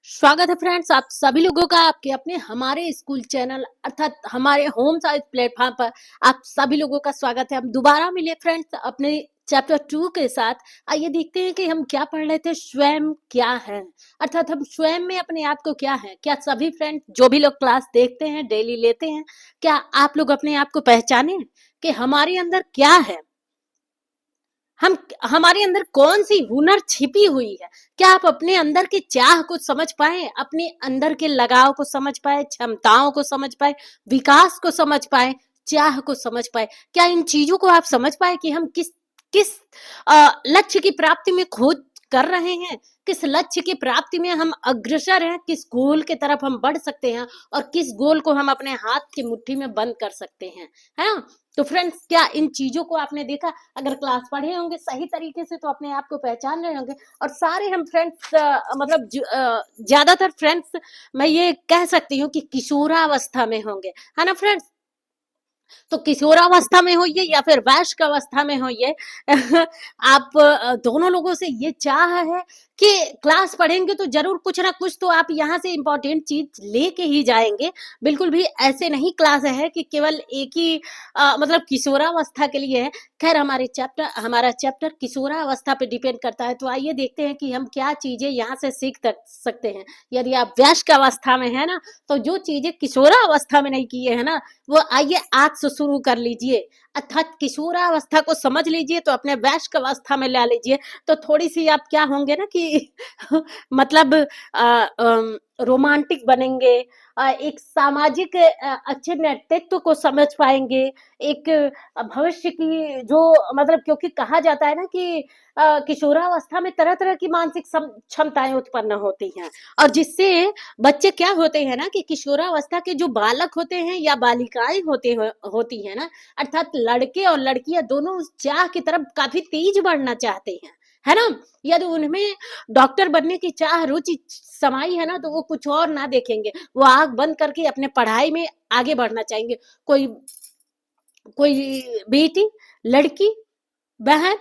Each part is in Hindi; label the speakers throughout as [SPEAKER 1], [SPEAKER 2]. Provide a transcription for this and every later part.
[SPEAKER 1] स्वागत है फ्रेंड्स आप सभी लोगों का आपके अपने हमारे स्कूल चैनल अर्थात हमारे होम साइंस प्लेटफॉर्म पर आप सभी लोगों का स्वागत है। हम दोबारा मिले फ्रेंड्स अपने चैप्टर 2 के साथ। आइए देखते हैं कि हम क्या पढ़ रहे थे, स्वयं क्या है, अर्थात हम स्वयं में अपने आप को क्या है। क्या सभी फ्रेंड्स जो भी लोग क्लास देखते हैं, डेली लेते हैं, क्या आप लोग अपने आप को पहचाने कि हमारे अंदर क्या है, हम हमारे अंदर कौन सी हुनर छिपी हुई है। क्या आप अपने अंदर की चाह को समझ पाए, अपने अंदर के लगाव को समझ पाए, क्षमताओं को समझ पाए, विकास को समझ पाए, चाह को समझ पाए। क्या इन चीजों को आप समझ पाए कि हम किस किस लक्ष्य की प्राप्ति में खोज कर रहे हैं, किस लक्ष्य की प्राप्ति में हम अग्रसर हैं, किस गोल के तरफ हम बढ़ सकते हैं और किस गोल को हम अपने हाथ की मुट्ठी में बंद कर सकते हैं, है ना। तो फ्रेंड्स क्या इन चीजों को आपने देखा? अगर क्लास पढ़े होंगे सही तरीके से तो अपने आप को पहचान रहे होंगे। और सारे हम फ्रेंड्स मतलब ज्यादातर फ्रेंड्स मैं ये कह सकती हूँ कि किशोरावस्था में होंगे, है ना फ्रेंड्स। तो किशोरावस्था में होइए या फिर वयस्क अवस्था में होइए आप दोनों लोगों से ये चाह है कि क्लास पढ़ेंगे तो जरूर कुछ ना कुछ तो आप यहाँ से इंपॉर्टेंट चीज लेके ही जाएंगे। बिल्कुल भी ऐसे नहीं क्लास है कि केवल एक ही मतलब किशोरावस्था के लिए है। खैर हमारा चैप्टर किशोरावस्था पे डिपेंड करता है। तो आइए देखते हैं कि हम क्या चीजें यहाँ से सकते हैं। यदि आप वयस्क अवस्था में है ना, तो जो चीजें किशोरावस्था में नहीं किए है ना, वो आइए आज से शुरू कर लीजिए। अर्थात किशोरावस्था को समझ लीजिए तो अपने वयस्क अवस्था में ला लीजिए। तो थोड़ी सी आप क्या होंगे ना कि मतलब रोमांटिक बनेंगे, एक सामाजिक अच्छे नेतृत्व को समझ पाएंगे। एक भविष्य की जो मतलब क्योंकि कहा जाता है ना कि किशोरावस्था में तरह तरह की मानसिक क्षमताएं उत्पन्न होती हैं। और जिससे बच्चे क्या होते हैं ना कि किशोरावस्था के जो बालक होते हैं या बालिकाएं होती हैं ना, अर्थात लड़के और लड़कियां दोनों उस चाह की तरफ काफी तेज बढ़ना चाहते हैं, है ना। यदि उनमें डॉक्टर बनने की चाह रुचि समाई है ना, तो वो कुछ और ना देखेंगे, वो आंख बंद करके अपने पढ़ाई में आगे बढ़ना चाहेंगे। कोई कोई बेटी, लड़की, बहन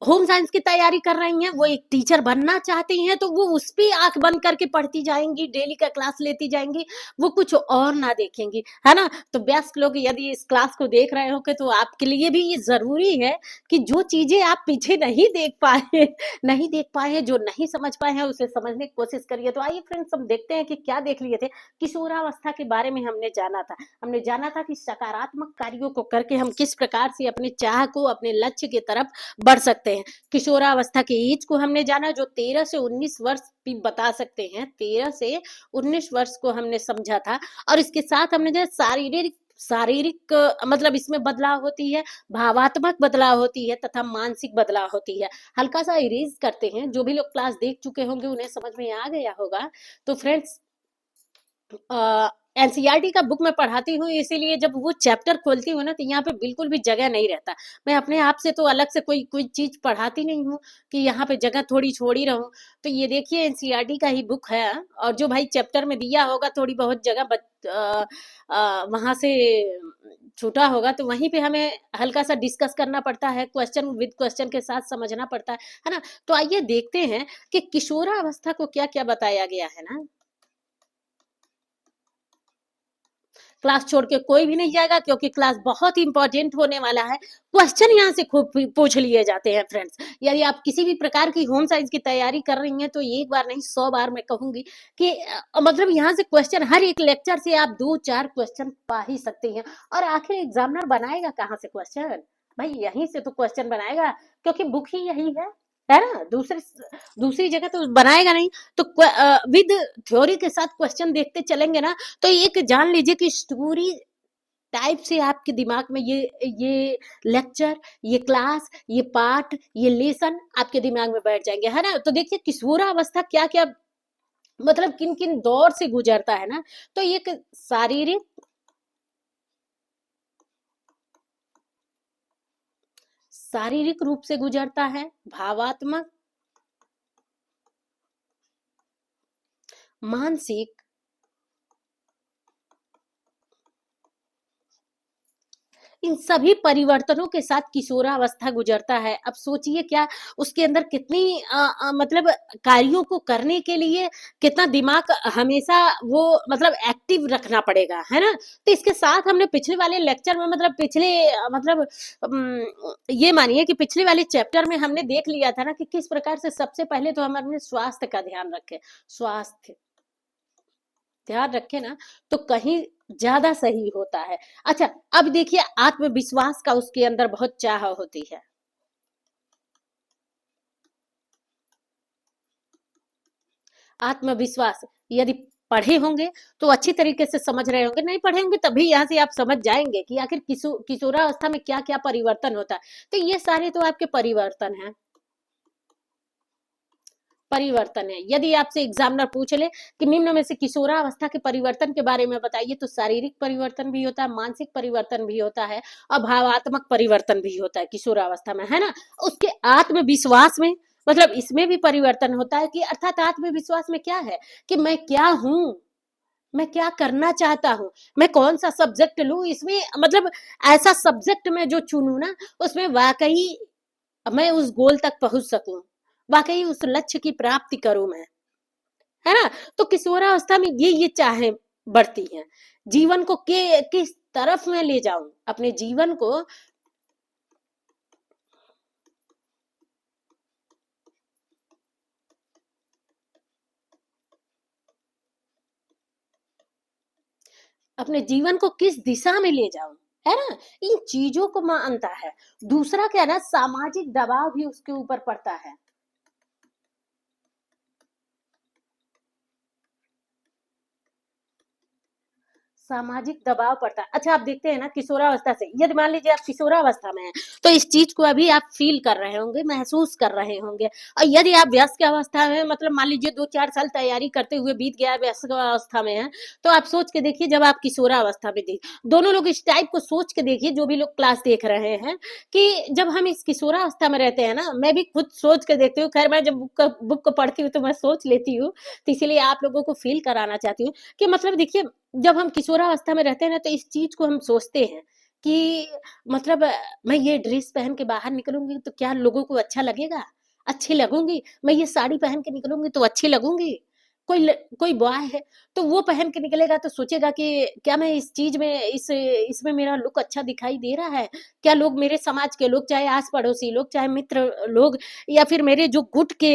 [SPEAKER 1] होम साइंस की तैयारी कर रही हैं, वो एक टीचर बनना चाहती हैं, तो वो उस पे आंख बंद करके पढ़ती जाएंगी, डेली का क्लास लेती जाएंगी, वो कुछ और ना देखेंगी, है ना। तो वयस्क लोग यदि इस क्लास को देख रहे हो तो आपके लिए भी ये जरूरी है कि जो चीजें आप पीछे नहीं देख पाए नहीं देख पाए हैं, जो नहीं समझ पाए हैं, उसे समझने की कोशिश करिए। तो आइए फ्रेंड्स हम देखते हैं कि क्या देख लिए थे। किशोरावस्था के बारे में हमने जाना था कि सकारात्मक कार्यों को करके हम किस प्रकार से अपने चाह को, अपने लक्ष्य की तरफ बढ़ सकते हैं। किशोरावस्था के एज को हमने जाना जो 13 से 19 वर्ष भी बता सकते हैं, 13 से 19 वर्ष को हमने समझा था। और इसके साथ हमने जो शारीरिक शारीरिक मतलब इसमें बदलाव होती है, भावात्मक बदलाव होती है तथा मानसिक बदलाव होती है। हल्का सा इरेज करते हैं, जो भी लोग क्लास देख चुके होंगे उन्हें समझ में आ गया होगा। तो फ्रेंड्स एनसीईआरटी का बुक मैं पढ़ाती हूँ, इसीलिए जब वो चैप्टर खोलती हूँ ना तो यहाँ पे बिल्कुल भी जगह नहीं रहता। मैं अपने आप से तो अलग से कोई कोई चीज पढ़ाती नहीं हूँ कि यहाँ पे जगह थोड़ी छोड़ी रहूं। तो ये देखिए एनसीईआरटी का ही बुक है, और जो भाई चैप्टर में दिया होगा थोड़ी बहुत जगह वहां से छूटा होगा तो वहीं पे हमें हल्का सा डिस्कस करना पड़ता है, क्वेश्चन विद क्वेश्चन के साथ समझना पड़ता है ना। तो आइए देखते हैं कि किशोरावस्था को क्या क्या बताया गया है ना। क्लास छोड़ के कोई भी नहीं जाएगा क्योंकि क्लास बहुत इंपॉर्टेंट होने वाला है। क्वेश्चन यहाँ से खूब पूछ लिए जाते हैं फ्रेंड्स। यदि आप किसी भी प्रकार की होम साइंस की तैयारी कर रही हैं तो एक बार नहीं 100 बार मैं कहूंगी कि मतलब यहाँ से क्वेश्चन, हर एक लेक्चर से आप 2-4 क्वेश्चन पा ही सकते हैं। और आखिर एग्जामिनर बनाएगा कहाँ से क्वेश्चन? भाई यहीं से तो क्वेश्चन बनाएगा, क्योंकि बुक ही यही है ना। दूसरी जगह तो बनाएगा नहीं। तो विद थ्योरी के साथ क्वेश्चन देखते चलेंगे ना, तो एक जान लीजिए कि स्टोरी टाइप से आपके दिमाग में ये लेक्चर, ये क्लास, ये पाठ, ये लेसन आपके दिमाग में बैठ जाएंगे, है ना। तो देखिए किशोरावस्था क्या क्या मतलब किन किन दौर से गुजरता है ना। तो एक शारीरिक शारीरिक रूप से गुजरता है, भावात्मक, मानसिक, इन सभी परिवर्तनों के साथ किशोरावस्था गुजरता है। अब सोचिए क्या उसके अंदर कितनी मतलब कार्यों को करने के लिए कितना दिमाग हमेशा वो मतलब एक्टिव रखना पड़ेगा, है ना? तो इसके साथ हमने पिछले वाले लेक्चर में मतलब पिछले मतलब ये मानिए कि पिछले वाले चैप्टर में हमने देख लिया था ना कि किस प्रकार से सबसे पहले तो हम अपने स्वास्थ्य का ध्यान रखें। स्वास्थ्य ध्यान रखें ना तो कहीं ज्यादा सही होता है। अच्छा, अब देखिए आत्मविश्वास का उसके अंदर बहुत चाह होती है। आत्मविश्वास यदि पढ़े होंगे तो अच्छी तरीके से समझ रहे होंगे, नहीं पढ़े होंगे तभी यहाँ से आप समझ जाएंगे कि आखिर किशोरावस्था में क्या क्या परिवर्तन होता है। तो ये सारे तो आपके परिवर्तन हैं। परिवर्तन है। यदि आपसे एग्जामिनर पूछ ले कि निम्न में से किशोरावस्था के परिवर्तन के बारे में बताइए, तो शारीरिक परिवर्तन भी होता है, मानसिक परिवर्तन भी होता है और भावात्मक परिवर्तन भी होता है किशोरावस्था में, है ना? उसके आत्मविश्वास में मतलब इसमें भी परिवर्तन होता है कि अर्थात आत्मविश्वास में क्या है कि मैं क्या हूं, मैं क्या करना चाहता हूँ, मैं कौन सा सब्जेक्ट लूं, इसमें मतलब ऐसा सब्जेक्ट मैं जो चुनूं ना उसमें वाकई मैं उस गोल तक पहुंच सकूं, वाकई उस लक्ष्य की प्राप्ति करूं मैं, है ना? तो किशोरावस्था में ये चाहें बढ़ती हैं। जीवन को के किस तरफ मैं ले जाऊं अपने जीवन को। अपने जीवन को किस दिशा में ले जाऊं, है ना? इन चीजों को मानता है। दूसरा क्या है ना, सामाजिक दबाव भी उसके ऊपर पड़ता है। सामाजिक दबाव पड़ता है। अच्छा, आप देखते हैं ना किशोरावस्था से, यदि मान लीजिए आप किशोरावस्था में हैं तो इस चीज को अभी आप फील कर रहे होंगे, महसूस कर रहे होंगे। और यदि आप वयस्क अवस्था में मतलब मान लीजिए 2-4 साल तैयारी करते हुए बीत गया, वयस्क अवस्था में है, तो आप सोच के देखिए जब आप किशोरावस्था में थी, दोनों लोग इस टाइप को सोच के देखिए जो भी लोग क्लास देख रहे हैं कि जब हम इस किशोरावस्था में रहते हैं ना, मैं भी खुद सोच के देखती हूँ, खैर मैं जब बुक को पढ़ती हूँ तो मैं सोच लेती हूँ, तो इसीलिए आप लोगों को फील कराना चाहती हूँ कि मतलब देखिए जब हम किशोरावस्था में रहते हैं ना तो इस चीज को हम सोचते हैं कि मतलब मैं ये ड्रेस पहन के बाहर निकलूंगी तो क्या लोगों को अच्छा लगेगा, अच्छी लगूंगी, मैं ये साड़ी पहन के निकलूंगी तो अच्छी लगूंगी। कोई बॉय है तो वो पहन के निकलेगा तो सोचेगा कि क्या मैं इस चीज में इसमें मेरा लुक अच्छा दिखाई दे रहा है, क्या लोग मेरे समाज के लोग चाहे आस पड़ोसी लोग चाहे मित्र लोग या फिर मेरे जो गुट के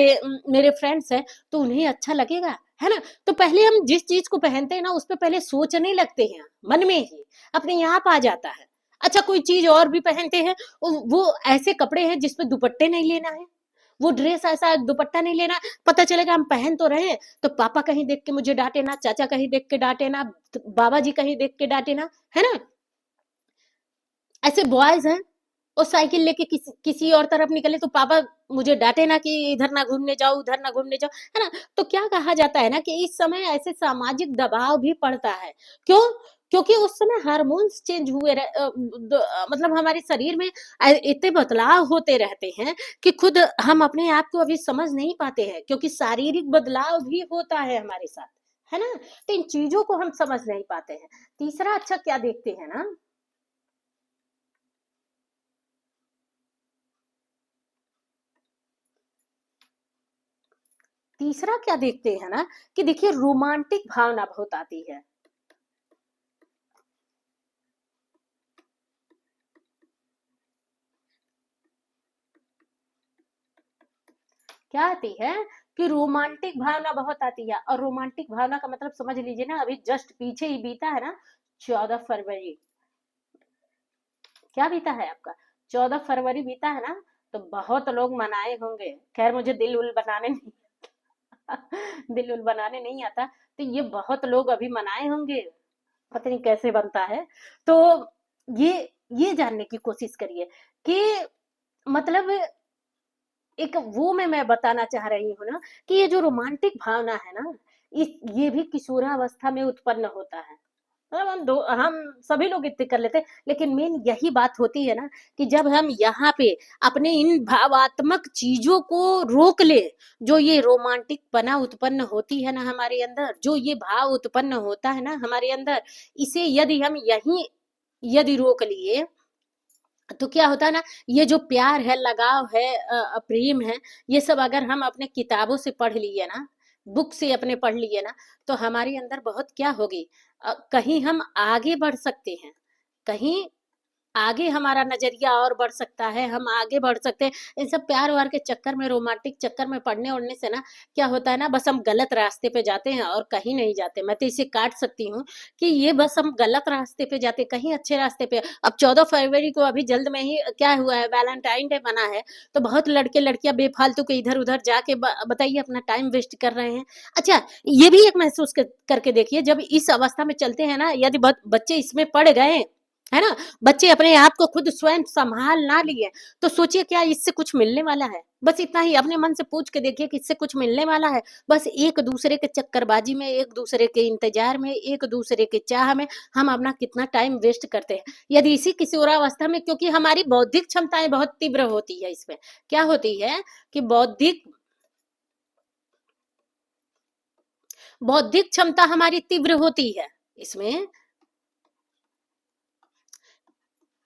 [SPEAKER 1] मेरे फ्रेंड्स हैं तो उन्हें अच्छा लगेगा, है ना? तो पहले हम जिस चीज को पहनते हैं ना उस पे पहले सोचने लगते हैं मन में ही, अपने आप आ जाता है। अच्छा, कोई चीज और भी पहनते हैं, वो ऐसे कपड़े हैं जिसपे दुपट्टे नहीं लेना है, वो ड्रेस ऐसा दुपट्टा नहीं लेना, पता चलेगा हम पहन तो रहे हैं तो पापा कहीं देख के मुझे डांटे ना, चाचा कहीं देख के डांटे ना, बाबा जी कहीं देख के डांटे ना, है ना? ऐसे बॉयज हैं वो साइकिल लेके किसी और तरफ निकले तो पापा मुझे डांटे ना कि इधर ना घूमने जाओ उधर ना घूमने जाओ, है ना? तो क्या कहा जाता है ना कि इस समय ऐसे सामाजिक दबाव भी पड़ता है। क्यों? क्योंकि उस समय हार्मोन्स चेंज मतलब हमारे शरीर में इतने बदलाव होते रहते हैं कि खुद हम अपने आप को अभी समझ नहीं पाते हैं, क्योंकि शारीरिक बदलाव भी होता है हमारे साथ, है ना? तो इन चीजों को हम समझ नहीं पाते हैं। तीसरा अच्छा क्या देखते हैं ना, तीसरा क्या देखते हैं ना कि देखिए रोमांटिक भावना बहुत आती है। क्या आती है कि रोमांटिक भावना बहुत आती है, और रोमांटिक भावना का मतलब समझ लीजिए ना, अभी जस्ट पीछे ही बीता है ना 14 फरवरी। क्या बीता है आपका? 14 फरवरी बीता है ना, तो बहुत लोग मनाए होंगे। खैर मुझे दिल उल बनाने नहीं दिल उल बनाने नहीं आता, तो ये बहुत लोग अभी मनाए होंगे, पता नहीं कैसे बनता है। तो ये ये जानने की कोशिश करिए कि मतलब एक वो मैं बताना चाह रही हूँ ना कि ये जो रोमांटिक भावना है ना, ये भी किशोरावस्था में उत्पन्न होता है। मतलब हम सभी लोग इतने कर लेते हैं, लेकिन मेन यही बात होती है ना कि जब हम यहाँ पे अपने इन भावात्मक चीजों को रोक ले, जो ये रोमांटिक पना उत्पन्न होती है ना हमारे अंदर, जो ये भाव उत्पन्न होता है ना हमारे अंदर, इसे यदि हम यही यदि रोक लिए तो क्या होता है ना, ये जो प्यार है, लगाव है, प्रेम है, ये सब अगर हम अपने किताबों से पढ़ लिए ना, बुक से अपने पढ़ लिए ना, तो हमारे अंदर बहुत क्या होगी, कहीं हम आगे बढ़ सकते हैं, कहीं आगे हमारा नजरिया और बढ़ सकता है, हम आगे बढ़ सकते हैं। इन सब प्यार व्यार के चक्कर में, रोमांटिक चक्कर में पड़ने उड़ने से ना क्या होता है ना, बस हम गलत रास्ते पे जाते हैं और कहीं नहीं जाते। मैं तो इसे काट सकती हूँ कि ये बस हम गलत रास्ते पे जाते, कहीं अच्छे रास्ते पे। अब 14 फरवरी को अभी जल्द में ही क्या हुआ है, वैलेंटाइन डे मना है, तो बहुत लड़के लड़कियां बेफालतू के इधर उधर जाके बताइए अपना टाइम वेस्ट कर रहे हैं। अच्छा, ये भी एक महसूस करके देखिए, जब इस अवस्था में चलते हैं ना, यदि बच्चे इसमें पड़ गए, है ना, बच्चे अपने आप को खुद स्वयं संभाल ना लिए, तो सोचिए क्या इससे कुछ मिलने वाला है? बस इतना ही अपने मन से पूछ के देखिए कि इससे कुछ मिलने वाला है? बस एक दूसरे के चक्करबाजी में, एक दूसरे के इंतजार में, एक दूसरे के चाह में हम अपना कितना टाइम वेस्ट करते हैं। यदि इसी किशोरावस्था में, क्योंकि हमारी बौद्धिक क्षमताएं बहुत तीव्र होती है, इसमें क्या होती है कि बौद्धिक क्षमता हमारी तीव्र होती है, इसमें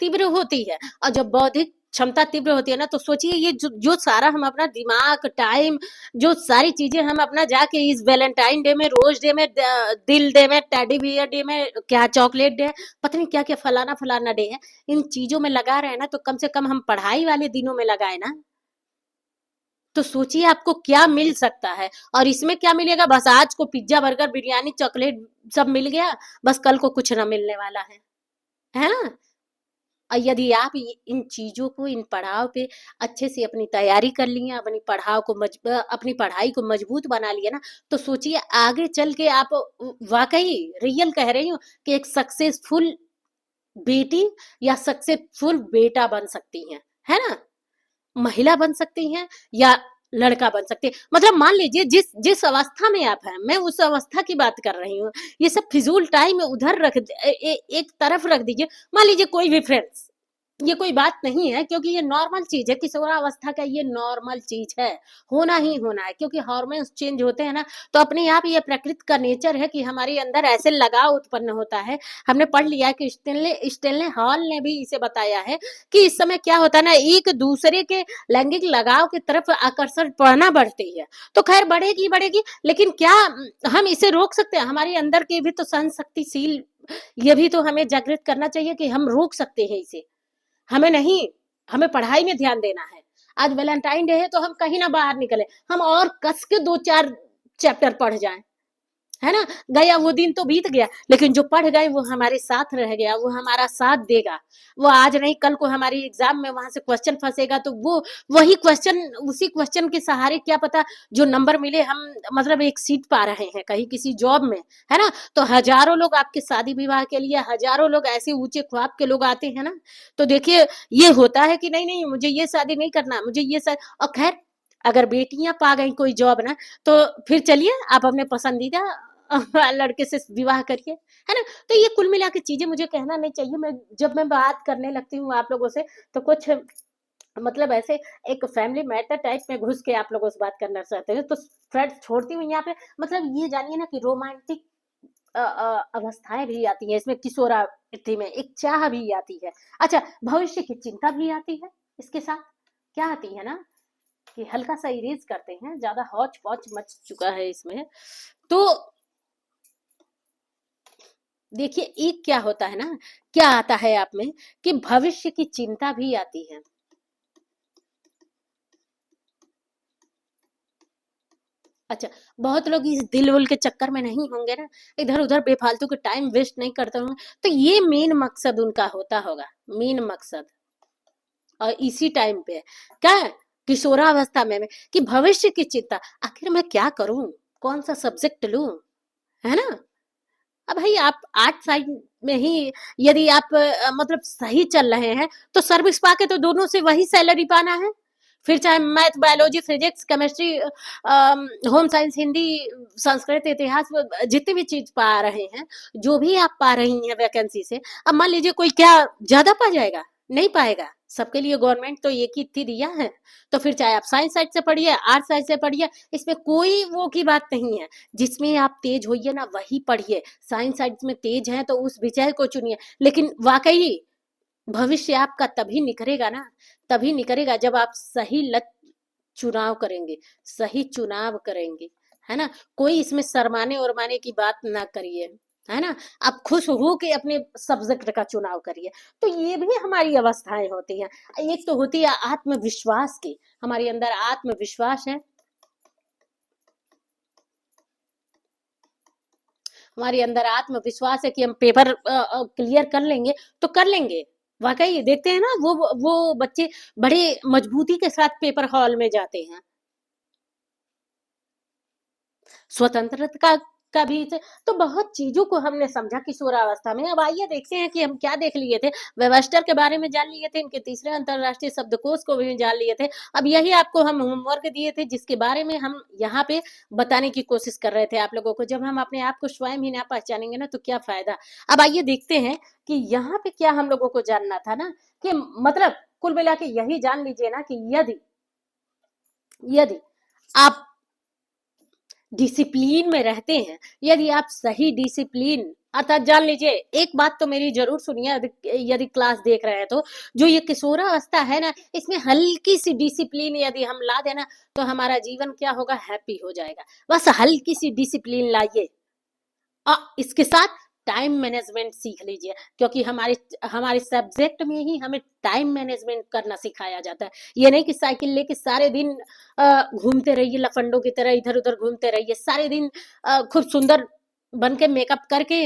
[SPEAKER 1] तीव्र होती है। और जब बौद्धिक क्षमता तीव्र होती है ना, तो सोचिए ये जो सारा हम अपना दिमाग, टाइम, जो सारी चीजें हम अपना जाके इस वैलेंटाइन डे में, रोज डे में, दिल डे में, टेडी बियर डे में, क्या चॉकलेट डे है, पता नहीं क्या क्या फलाना फलाना डे है, इन चीजों में लगा रहे हैं ना, तो कम से कम हम पढ़ाई वाले दिनों में लगाए ना, तो सोचिए आपको क्या मिल सकता है। और इसमें क्या मिलेगा, बस आज को पिज्जा, बर्गर, बिरयानी, चॉकलेट सब मिल गया, बस कल को कुछ ना मिलने वाला है ना। और यदि आप इन चीजों को, इन पड़ाव पे अच्छे से अपनी तैयारी कर लिए, अपनी पढ़ाई को मजबूत बना लिया ना, तो सोचिए आगे चल के आप वाकई रियल कह रही हूँ कि एक सक्सेसफुल बेटी या सक्सेसफुल बेटा बन सकती हैं, है ना, महिला बन सकती हैं या लड़का बन सकते हैं। मतलब मान लीजिए जिस जिस अवस्था में आप हैं, मैं उस अवस्था की बात कर रही हूँ। ये सब फिजूल टाइम उधर एक तरफ रख दीजिए। मान लीजिए कोई भी फ्रेंड्स, ये कोई बात नहीं है, क्योंकि ये नॉर्मल चीज है, किशोरावस्था का ये नॉर्मल चीज है, होना ही होना है, क्योंकि हार्मोन्स चेंज होते हैं ना, तो अपने आप ये प्रकृति का नेचर है कि हमारे अंदर ऐसे लगाव उत्पन्न होता है। हमने पढ़ लिया है कि स्टेनले हॉल ने भी इसे बताया है कि इस समय क्या होता है ना, एक दूसरे के लैंगिक लगाव की तरफ आकर्षण बढ़ना बढ़ती है। तो खैर बढ़ेगी बढ़ेगी, लेकिन क्या हम इसे रोक सकते हैं? हमारे अंदर के भी तो सहन शक्तिशील, ये भी तो हमें जागृत करना चाहिए कि हम रोक सकते हैं इसे। हमें नहीं, हमें पढ़ाई में ध्यान देना है। आज वैलेंटाइन डे है तो हम कहीं ना बाहर निकले, हम और कस के 2-4 चैप्टर पढ़ जाएं, है ना। गया वो दिन तो बीत गया, लेकिन जो पढ़ गए वो हमारे साथ रह गया, वो हमारा साथ देगा। वो आज नहीं कल को हमारी एग्जाम में वहां से क्वेश्चन फंसेगा, तो वो वही क्वेश्चन, उसी क्वेश्चन के सहारे क्या पता जो नंबर मिले, हम मतलब एक सीट पा रहे हैं कहीं किसी जॉब में, है ना। तो हजारों लोग आपके शादी विवाह के लिए, हजारों लोग ऐसे ऊंचे ख्वाब के लोग आते हैं ना, तो देखिए ये होता है कि नहीं नहीं मुझे ये शादी नहीं करना, मुझे ये शादी। और खैर अगर बेटियां पा गई कोई जॉब ना, तो फिर चलिए आप अपने पसंदीदा लड़के से विवाह करिए, है ना। तो ये कुल मिला के चीजें मुझे कहना नहीं चाहिए। मैं जब मैं बात करने लगती हूँ आप लोगों से, तो कुछ मतलब ऐसे एक फैमिली मैटर टाइप में घुस के आप लोगों से बात करना चाहते हैं, तो फ्रेंड्स छोड़ती हूँ यहाँ पे। मतलब ये जानिए ना कि रोमांटिक अवस्थाएं भी आती हैं इसमें, किशोरावस्था में एक चाह भी आती है। अच्छा, भविष्य की चिंता भी आती है इसके साथ। क्या आती है ना कि हल्का सा इरेज करते हैं, ज्यादा हौच पौच मच चुका है इसमें। तो देखिए एक क्या होता है ना, क्या आता है आप में कि भविष्य की चिंता भी आती है। अच्छा, बहुत लोग इस दिल उल के चक्कर में नहीं होंगे ना, इधर उधर बेफालतू के टाइम वेस्ट नहीं करते होंगे, तो ये मेन मकसद उनका होता होगा, मेन मकसद। और इसी टाइम पे क्या है, किशोरावस्था में कि भविष्य की चिंता, आखिर मैं क्या करूं, कौन सा सब्जेक्ट लूं, है ना। अब भाई आप आर्ट साइड में ही यदि आप मतलब सही चल रहे हैं, तो सर्विस पाके तो दोनों से वही सैलरी पाना है। फिर चाहे math, biology, physics, chemistry, home science, Hindi, Sanskrit, इतिहास, जितनी भी चीज पा रहे हैं, जो भी आप पा रही हैं वैकेंसी से, अब मान लीजिए कोई क्या ज्यादा पा जाएगा, नहीं पाएगा। सबके लिए गवर्नमेंट तो एक ही थी दिया है। तो फिर चाहे आप साइंस साइड से पढ़िए, आर्ट साइड से पढ़िए, इसमें कोई वो की बात नहीं है। जिसमें आप तेज होइए ना वही पढ़िए। साइंस साइड में तेज है तो उस विषय को चुनिए, लेकिन वाकई भविष्य आपका तभी निखरेगा ना, तभी निखरेगा जब आप सही लत चुनाव करेंगे, सही चुनाव करेंगे, है ना। कोई इसमें शर्माने उरमाने की बात ना करिए, है ना। आप खुश हो के अपने सब्जेक्ट का चुनाव करिए। तो ये भी हमारी अवस्थाएं होती हैं। एक तो होती है आत्मविश्वास की, हमारे अंदर आत्मविश्वास है, हमारे अंदर आत्मविश्वास है कि हम पेपर क्लियर कर लेंगे, तो कर लेंगे। वाकई देखते हैं ना, वो बच्चे बड़े मजबूती के साथ पेपर हॉल में जाते हैं। स्वतंत्रता का भी तो बहुत चीजों को हमने समझा किशोरावस्था में। अब आइए देखते हैं कि हम क्या देख लिए थे। वेबस्टर के बारे में जान लिए थे, इनके तीसरे अंतरराष्ट्रीय शब्दकोश को भी जान लिए थे। अब यही आपको हम होमवर्क दिए थे, जिसके बारे में हम यहाँ पे बताने की कोशिश कर रहे थे आप लोगों को। जब हम अपने आप को स्वयं ही ना पहचानेंगे ना, तो क्या फायदा। अब आइए देखते हैं कि यहाँ पे क्या हम लोगों को जानना था ना, कि मतलब कुल मिला के यही जान लीजिए ना कि यदि यदि आप डिसिप्लिन में रहते हैं, यदि आप सही डिसिप्लिन, अर्थात जान लीजिए, एक बात तो मेरी जरूर सुनिए, यदि क्लास देख रहे हैं तो, जो ये किशोरावस्था है ना, इसमें हल्की सी डिसिप्लिन यदि हम ला देना, तो हमारा जीवन क्या होगा, हैप्पी हो जाएगा। बस हल्की सी डिसिप्लिन लाइए, इसके साथ टाइम मैनेजमेंट सीख लीजिए, क्योंकि हमारे हमारे सब्जेक्ट में ही हमें टाइम मैनेजमेंट करना सिखाया जाता है। ये नहीं कि साइकिल लेके सारे दिन घूमते रहिए, लफंडों की तरह इधर उधर घूमते रहिए सारे दिन, खूब सुंदर बन के मेकअप करके,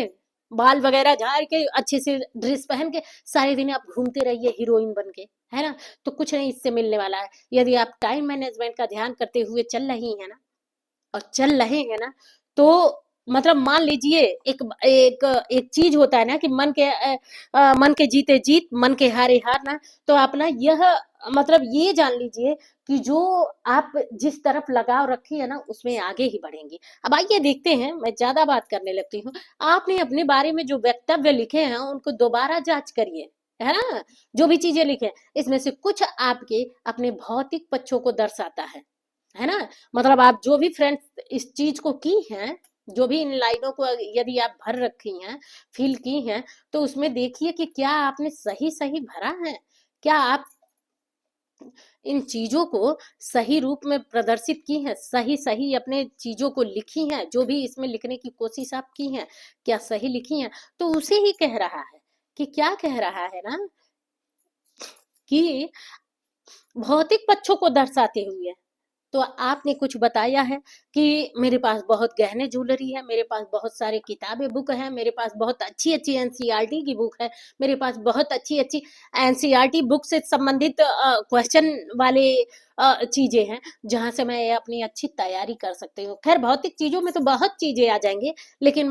[SPEAKER 1] बाल वगैरह झाड़ के, अच्छे से ड्रेस पहन के सारे दिन आप घूमते रहिए हीरोइन बन के, है ना। तो कुछ नहीं इससे मिलने वाला है। यदि आप टाइम मैनेजमेंट का ध्यान करते हुए चल रही है ना, और चल रहे हैं ना, तो मतलब मान लीजिए, एक एक एक चीज होता है ना कि मन के जीते जीत, मन के हारे हार ना। तो आप ना यह मतलब ये जान लीजिए कि जो आप जिस तरफ लगाव रखी है ना, उसमें आगे ही बढ़ेंगी। अब आइए देखते हैं, मैं ज्यादा बात करने लगती हूँ। आपने अपने बारे में जो वक्तव्य लिखे हैं उनको दोबारा जांच करिए, है ना। जो भी चीजें लिखे, इसमें से कुछ आपके अपने भौतिक पक्षों को दर्शाता है ना। मतलब आप जो भी फ्रेंड्स इस चीज को की हैं, जो भी इन लाइनों को यदि आप भर रखी हैं, फील की हैं, तो उसमें देखिए कि क्या आपने सही सही भरा है, क्या आप इन चीजों को सही रूप में प्रदर्शित की हैं, सही सही अपने चीजों को लिखी हैं, जो भी इसमें लिखने की कोशिश आप की हैं, क्या सही लिखी हैं। तो उसे ही कह रहा है कि क्या कह रहा है ना, कि भौतिक पक्षों को दर्शाते हुए, तो आपने कुछ बताया है कि मेरे पास बहुत गहने ज्वेलरी है, मेरे पास बहुत सारे किताबें बुक हैं, मेरे पास बहुत अच्छी अच्छी एनसीईआरटी की बुक है, मेरे पास बहुत अच्छी अच्छी एनसीईआरटी बुक से संबंधित क्वेश्चन वाले चीजें हैं, जहां से मैं अपनी अच्छी तैयारी कर सकती हूँ। खैर भौतिक चीजों में तो बहुत चीजें आ जाएंगी, लेकिन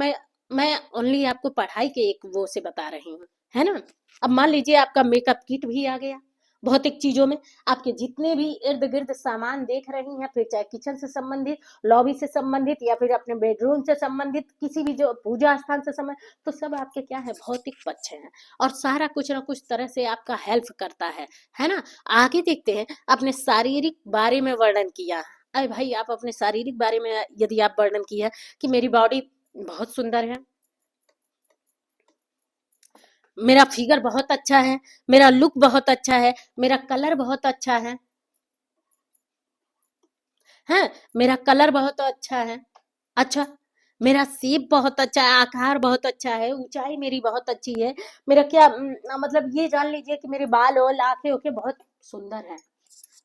[SPEAKER 1] मैं ओनली आपको पढ़ाई के एक वो से बता रही हूँ, है ना। अब मान लीजिए आपका मेकअप किट भी आ गया। भौतिक चीजों में आपके जितने भी इर्द गिर्द सामान देख रही हैं, फिर चाहे किचन से संबंधित, लॉबी से संबंधित, या फिर अपने बेडरूम से संबंधित, किसी भी जो पूजा स्थान से संबंधित, तो सब आपके क्या है, भौतिक पक्ष है। और सारा कुछ ना कुछ तरह से आपका हेल्प करता है ना। आगे देखते हैं, अपने शारीरिक बारे में वर्णन किया। अरे भाई, आप अपने शारीरिक बारे में यदि आप वर्णन किया कि मेरी बॉडी बहुत सुंदर है, मेरा फिगर बहुत अच्छा है, मेरा लुक बहुत अच्छा है, मेरा कलर बहुत अच्छा है, मेरा कलर बहुत अच्छा है, अच्छा, मेरा शेप बहुत अच्छा है, आकार बहुत अच्छा है, ऊंचाई मेरी बहुत अच्छी है, मेरा क्या मतलब ये जान लीजिए कि मेरे बाल और आंखें ओके बहुत सुंदर है,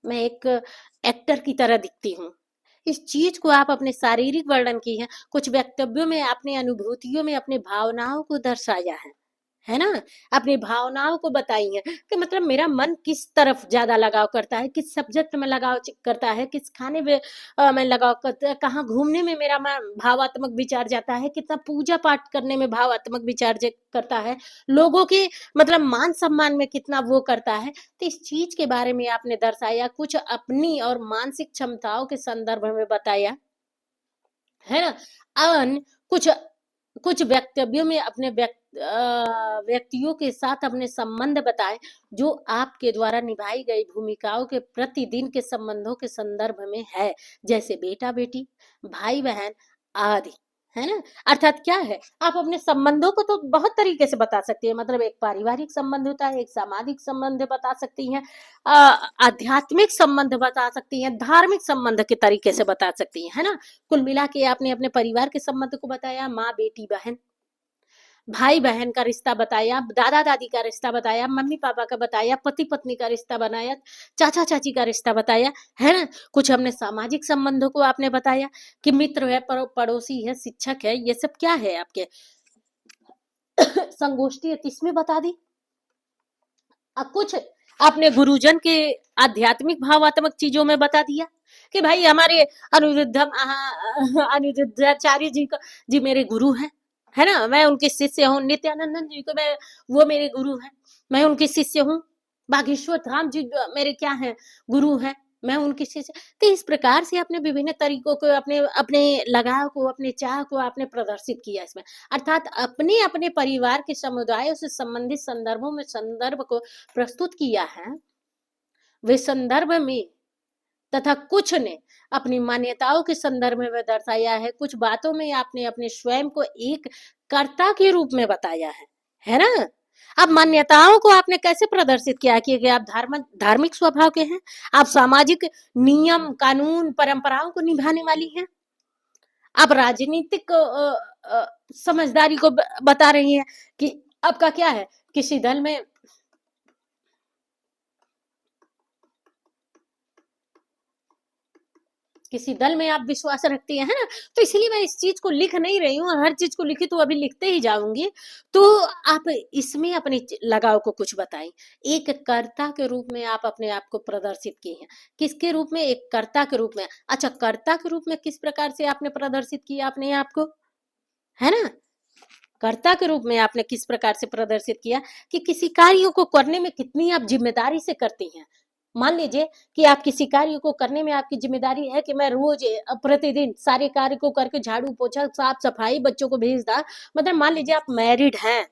[SPEAKER 1] मैं एक एक्टर की तरह दिखती हूँ। इस चीज को आप अपने शारीरिक वर्णन की है, कुछ वक्तव्यों में अपने अनुभूतियों में अपने भावनाओं को दर्शाया है ना। अपनी भावनाओं को बताई है कि मतलब मेरा मन किस तरफ ज्यादा लगाव करता है, किस सब्जेक्ट में लगाव करता है, किस खाने में में लगाव करता है, कहाँ घूमने में मेरा मन भावात्मक विचार जाता है, कितना पूजा पाठ करने में भावात्मक विचार करता है, लोगों के मतलब मान सम्मान में कितना वो करता है। तो इस चीज के बारे में आपने दर्शाया, कुछ अपनी और मानसिक क्षमताओं के संदर्भ में बताया, है ना। अन कुछ कुछ वक्तव्यों में अपने व्यक्तियों के साथ अपने संबंध बताएं, जो आपके द्वारा निभाई गई भूमिकाओं के प्रतिदिन के संबंधों के संदर्भ में है, जैसे बेटा बेटी, भाई बहन आदि, है ना। अर्थात क्या है, आप अपने संबंधों को तो बहुत तरीके से बता सकती है, मतलब एक पारिवारिक संबंध होता है, एक सामाजिक संबंध बता सकती हैं, आध्यात्मिक संबंध बता सकती हैं, धार्मिक संबंध के तरीके से बता सकती हैं, है ना। कुल मिला के आपने अपने परिवार के संबंध को बताया, माँ बेटी बहन, भाई बहन का रिश्ता बताया, दादा दादी का रिश्ता बताया, मम्मी पापा का बताया, पति पत्नी का रिश्ता बनाया, चाचा चाची का रिश्ता बताया, है ना। कुछ हमने सामाजिक संबंधों को आपने बताया कि मित्र है, पड़ोसी है, शिक्षक है, ये सब क्या है आपके संगोष्ठी है, इसमें बता दी। अब कुछ आपने गुरुजन के आध्यात्मिक भावात्मक चीजों में बता दिया कि भाई हमारे अनिरुद्धाचार्य जी मेरे गुरु हैं, है ना। मैं उनके शिष्य हूँ, नित्यानंदन जी को मैं, वो मेरे गुरु हैं, मैं उनके शिष्य हूँ। बागेश्वर धाम जी मेरे क्या हैं, गुरु हैं, मैं उनके शिष्य। तो इस प्रकार से अपने विभिन्न तरीकों को, अपने अपने लगाव को, अपने चाह को आपने प्रदर्शित किया इसमें। अर्थात अपने अपने परिवार के समुदायों से संबंधित संदर्भों में संदर्भ को प्रस्तुत किया है, वे संदर्भ में, तथा कुछ ने अपनी मान्यताओं के संदर्भ में दर्शाया है, कुछ बातों में आपने अपने स्वयं को एक कर्ता के रूप में बताया है ना। अब मान्यताओं को आपने कैसे प्रदर्शित किया कि आप धार्मिक स्वभाव के हैं, आप सामाजिक नियम कानून परंपराओं को निभाने वाली हैं, आप राजनीतिक समझदारी को बता रही हैं कि आपका क्या है, किसी दल में आप विश्वास रखती हैं, है ना। तो इसलिए मैं इस चीज को लिख नहीं रही हूँ, हर चीज को लिखी तो अभी लिखते ही जाऊंगी। तो आप इसमें अपने लगाव को कुछ बताएं, एक कर्ता के रूप में आप अपने आप को प्रदर्शित किए हैं, किसके रूप में, एक कर्ता के रूप में। अच्छा, कर्ता के रूप में किस प्रकार से आपने प्रदर्शित किया अपने आप को, है ना। कर्ता के रूप में आपने किस प्रकार से प्रदर्शित किया कि किसी कार्य को करने में कितनी आप जिम्मेदारी से करती हैं। मान लीजिए कि आप किसी कार्य को करने में आपकी जिम्मेदारी है कि मैं रोज प्रतिदिन सारे कार्य को करके झाड़ू पोछा साफ सफाई बच्चों को भेजदा, मतलब मान लीजिए आप मैरिड हैं,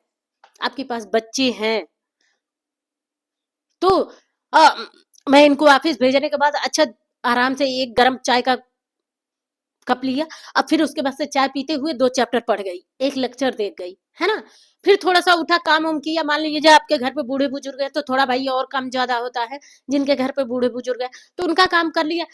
[SPEAKER 1] आपके पास बच्चे हैं, तो मैं इनको ऑफिस भेजने के बाद अच्छा आराम से एक गर्म चाय का कप लिया, अब फिर उसके बाद से चाय पीते हुए 2 चैप्टर पढ़ गई, एक लेक्चर देख गई, है ना। फिर थोड़ा सा उठा काम उम किया, मान लीजिए आपके घर पे बूढ़े बुजुर्ग है तो थोड़ा भाई और काम ज्यादा होता है, जिनके घर पे बूढ़े बुजुर्ग है तो उनका काम कर लिया,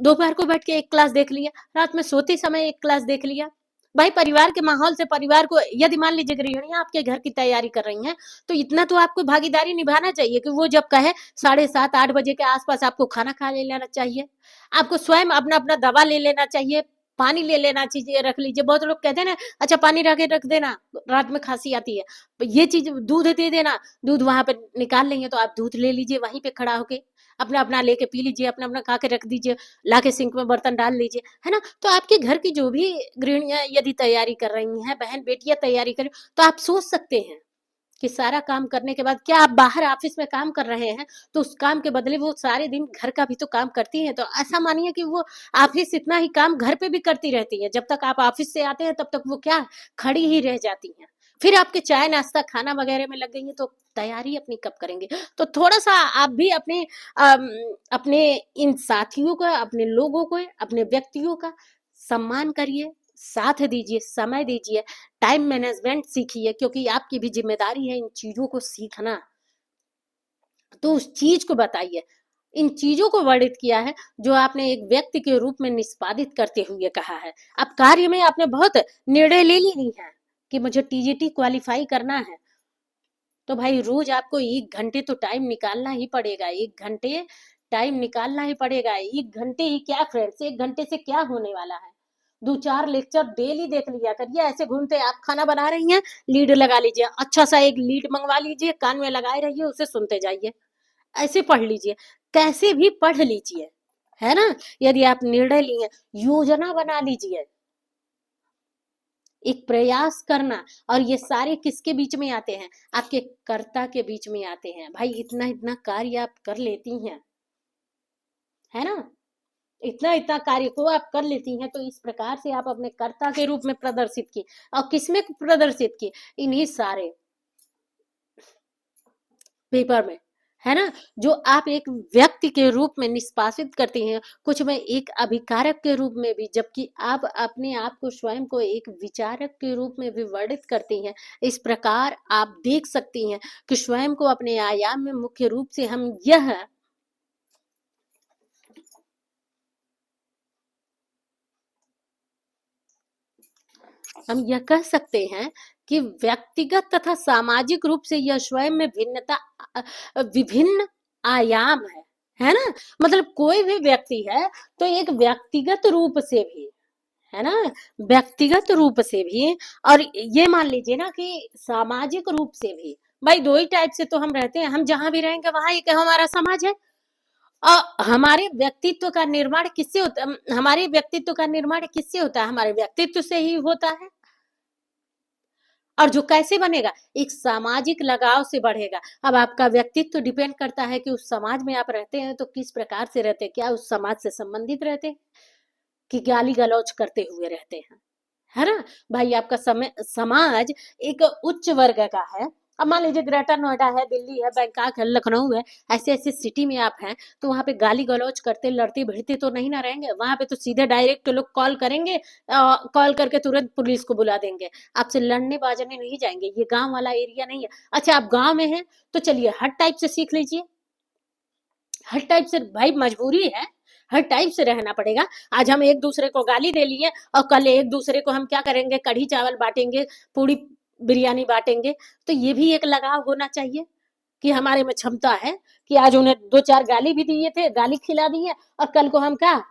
[SPEAKER 1] दोपहर को बैठ के एक क्लास देख लिया, रात में सोते समय एक क्लास देख लिया। भाई परिवार के माहौल से परिवार को, यदि मान लीजिए गृहिणियां आपके घर की तैयारी कर रही हैं तो इतना तो आपको भागीदारी निभाना चाहिए कि वो जब कहे 7:30-8 बजे के आसपास आपको खाना खा ले लेना चाहिए, आपको स्वयं अपना अपना दवा ले लेना चाहिए, पानी ले लेना चाहिए, रख लीजिए। बहुत लोग कहते हैं ना, अच्छा पानी रख देना, रात में खांसी आती है, तो ये चीज दूध दे देना, दूध वहां पे निकाल लेंगे तो आप दूध ले लीजिए वहीं पे खड़ा होके, अपना अपना लेके पी लीजिए, अपना अपना खा के रख दीजिए, लाके सिंक में बर्तन डाल लीजिए, है ना। तो आपके घर की जो भी गृहिणियां यदि तैयारी कर रही हैं, बहन बेटियां तैयारी कर, तो आप सोच सकते हैं कि सारा काम करने के बाद क्या आप बाहर ऑफिस में काम कर रहे हैं तो उस काम के बदले वो सारे दिन घर का भी तो काम करती हैं, तो ऐसा मानिए कि वो ऑफिस इतना ही काम घर पे भी करती रहती है, जब तक आप ऑफिस से आते हैं तब तक वो क्या खड़ी ही रह जाती हैं, फिर आपके चाय नाश्ता खाना वगैरह में लग गई है तो तैयारी अपनी कब करेंगे। तो थोड़ा सा आप भी अपने अपने इन साथियों का, अपने लोगों को, अपने व्यक्तियों का सम्मान करिए, साथ दीजिए, समय दीजिए, टाइम मैनेजमेंट सीखिए, क्योंकि आपकी भी जिम्मेदारी है इन चीजों को सीखना। तो उस चीज को बताइए, इन चीजों को वर्णित किया है जो आपने एक व्यक्ति के रूप में निष्पादित करते हुए कहा है। अब कार्य में आपने बहुत निर्णय ले ली है कि मुझे टीजीटी क्वालिफाई करना है, तो भाई रोज आपको 1 घंटे तो टाइम निकालना ही पड़ेगा, 1 घंटे टाइम निकालना ही पड़ेगा। 1 घंटे ही क्या फ्रेंड्स, 1 घंटे से क्या होने वाला है, 2-4 लेक्चर डेली देख लिया करिए, ऐसे घूमते आप खाना बना रही हैं, लीड लगा लीजिए, अच्छा सा एक लीड मंगवा लीजिए, कान में लगाए रहिए, उसे सुनते जाइए, ऐसे पढ़ लीजिए, कैसे भी पढ़ लीजिए, है ना। यदि आप निर्णय लिए, योजना बना लीजिए, एक प्रयास करना, और ये सारे किसके बीच में आते हैं, आपके कर्ता के बीच में आते हैं। भाई इतना इतना कार्य आप कर लेती हैं, है ना, इतना इतना कार्य को आप कर लेती हैं, तो इस प्रकार से आप अपने कर्ता के रूप में प्रदर्शित की, और किसमें प्रदर्शित की, इन्हीं सारे पेपर में, है ना? जो आप एक व्यक्ति के रूप में निष्पादित करती हैं, कुछ में एक अभिकारक के रूप में भी, जबकि आप अपने आप को स्वयं को एक विचारक के रूप में भी वर्णित करती हैं। इस प्रकार आप देख सकती हैं कि स्वयं को अपने आयाम में मुख्य रूप से हम यह कह सकते हैं कि व्यक्तिगत तथा सामाजिक रूप से यह स्वयं में विभिन्न आयाम है ना? मतलब कोई भी व्यक्ति है तो एक व्यक्तिगत रूप से भी, है ना, व्यक्तिगत रूप से भी, और ये मान लीजिए ना कि सामाजिक रूप से भी। भाई दो ही टाइप से तो हम रहते हैं, हम जहां भी रहेंगे वहां एक हमारा समाज है। हमारे व्यक्तित्व का निर्माण किससे होता है? हमारे व्यक्तित्व का निर्माण किससे होता है? हमारे व्यक्तित्व से ही होता है। और जो कैसे बनेगा? एक सामाजिक लगाव से बढ़ेगा। अब आपका व्यक्तित्व डिपेंड करता है कि उस समाज में आप रहते हैं तो किस प्रकार से रहते हैं, क्या उस समाज से संबंधित रहते हैं कि गाली गलौज करते हुए रहते हैं, है ना? भाई आपका समाज एक उच्च वर्ग का है। अब मान लीजिए ग्रेटर नोएडा है, दिल्ली है, बैंकॉक है, लखनऊ है, ऐसे ऐसे सिटी में आप हैं, तो वहां पे गाली गलौज करते लड़ते भिड़ते तो नहीं ना रहेंगे। वहां पे तो सीधे डायरेक्ट लोग कॉल करेंगे, कॉल करके तुरंत पुलिस को बुला देंगे, आपसे लड़ने बाजने नहीं जाएंगे। ये गांव वाला एरिया नहीं है। अच्छा आप गांव में हैं तो चलिए हर टाइप से सीख लीजिए, हर टाइप से, भाई मजबूरी है, हर टाइप से रहना पड़ेगा। आज हम एक दूसरे को गाली दे लिए और कल एक दूसरे को हम क्या करेंगे, कढ़ी चावल बांटेंगे, पूरी बिरयानी बांटेंगे। तो ये भी एक लगाव होना चाहिए कि हमारे में क्षमता है कि आज उन्हें दो चार गाली भी दिए थे, गाली खिला दी है, और कल को हम क्या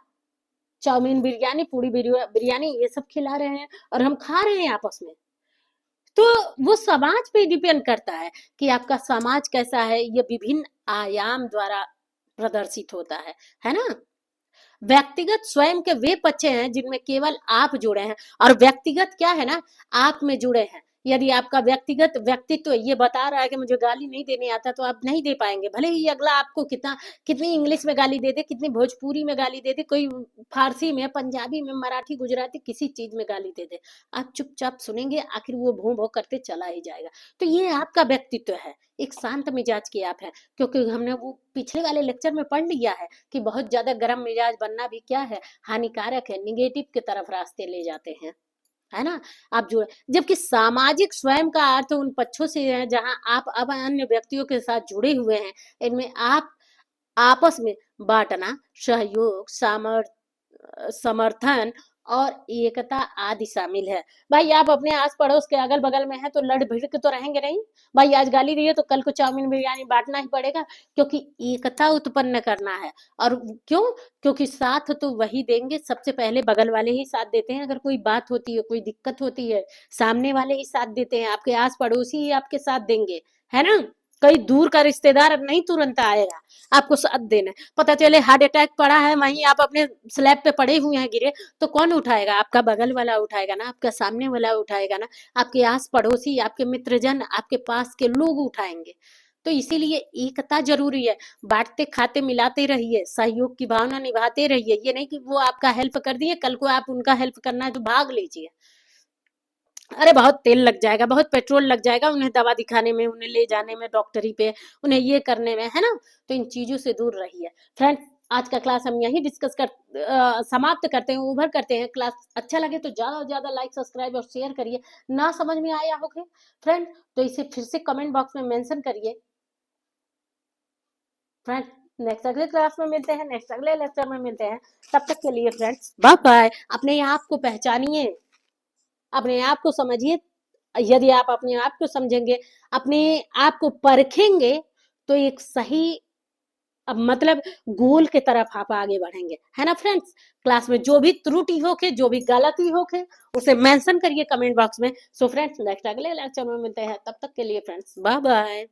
[SPEAKER 1] चाउमीन बिरयानी, पूरी बिरयानी ये सब खिला रहे हैं और हम खा रहे हैं आपस में। तो वो समाज पे डिपेंड करता है कि आपका समाज कैसा है, ये विभिन्न आयाम द्वारा प्रदर्शित होता है ना? व्यक्तिगत स्वयं के वे पक्ष हैं जिनमें केवल आप जुड़े हैं, और व्यक्तिगत क्या है ना, आप में जुड़े हैं। यदि आपका व्यक्तिगत व्यक्तित्व ये बता रहा है कि मुझे गाली नहीं देने आता, तो आप नहीं दे पाएंगे, भले ही अगला आपको कितनी इंग्लिश में गाली दे दे, कितनी भोजपुरी में गाली दे दे, कोई फारसी में, पंजाबी में, मराठी, गुजराती, किसी चीज में गाली दे दे, आप चुपचाप सुनेंगे, आखिर वो भों भों करते चला ही जाएगा। तो ये आपका व्यक्तित्व है, एक शांत मिजाज के आप हैं, क्योंकि हमने वो पिछले वाले लेक्चर में पढ़ लिया है कि बहुत ज्यादा गर्म मिजाज बनना भी क्या है, हानिकारक है, निगेटिव की तरफ रास्ते ले जाते हैं, है ना? आप जो, जबकि सामाजिक स्वयं का अर्थ उन पक्षों से है जहां आप अब अन्य व्यक्तियों के साथ जुड़े हुए हैं। इनमें आप आपस में बांटना, सहयोग, समर्थन और एकता आदि शामिल है। भाई आप अपने आस पड़ोस के अगल बगल में है तो लड़ भिड़ के तो रहेंगे नहीं। भाई आज गाली दी है तो कल को चाउमीन बिरयानी बांटना ही पड़ेगा, क्योंकि एकता उत्पन्न करना है। और क्यों? क्योंकि साथ तो वही देंगे, सबसे पहले बगल वाले ही साथ देते हैं। अगर कोई बात होती है, कोई दिक्कत होती है, सामने वाले ही साथ देते हैं, आपके आस पड़ोसी ही आपके साथ देंगे, है ना? कई दूर का रिश्तेदार नहीं तुरंत आएगा आपको साथ देना। पता चले हार्ट अटैक पड़ा है, वहीं आप अपने स्लैब पे पड़े हुए हैं गिरे, तो कौन उठाएगा? आपका बगल वाला उठाएगा ना, आपका सामने वाला उठाएगा ना, आपके आस पड़ोसी, आपके मित्रजन, आपके पास के लोग उठाएंगे। तो इसीलिए एकता जरूरी है। बांटते खाते मिलाते रहिए, सहयोग की भावना निभाते रहिए। ये नहीं कि वो आपका हेल्प कर दिए, कल को आप उनका हेल्प करना है तो भाग लीजिए। अरे बहुत तेल लग जाएगा, बहुत पेट्रोल लग जाएगा उन्हें दवा दिखाने में, उन्हें ले जाने में डॉक्टरी पे, उन्हें ये करने में, है ना? तो इन चीजों से दूर रहिए। फ्रेंड्स आज का क्लास हम यही समाप्त करते हैं, उभर करते हैं। क्लास अच्छा लगे तो ज्यादा से ज्यादा लाइक, सब्सक्राइब और शेयर करिए। ना समझ में आया हो फ्रेंड तो इसे फिर से कमेंट बॉक्स में मेंशन करिए। फ्रेंड नेक्स्ट अगले क्लास में मिलते हैं, नेक्स्ट अगले लेक्चर में मिलते हैं। तब तक के लिए फ्रेंड्स बाय बाय। अपने आप को पहचानिए, अपने आप को समझिए। यदि आप अपने आप को समझेंगे, अपने आप को परखेंगे, तो एक सही मतलब गोल के तरफ आप आगे बढ़ेंगे, है ना फ्रेंड्स? क्लास में जो भी त्रुटि होके, जो भी गलती होके, उसे मेंशन करिए कमेंट बॉक्स में। सो फ्रेंड्स नेक्स्ट अगले लेक्चर में मिलते हैं, तब तक के लिए फ्रेंड्स बाय बाय।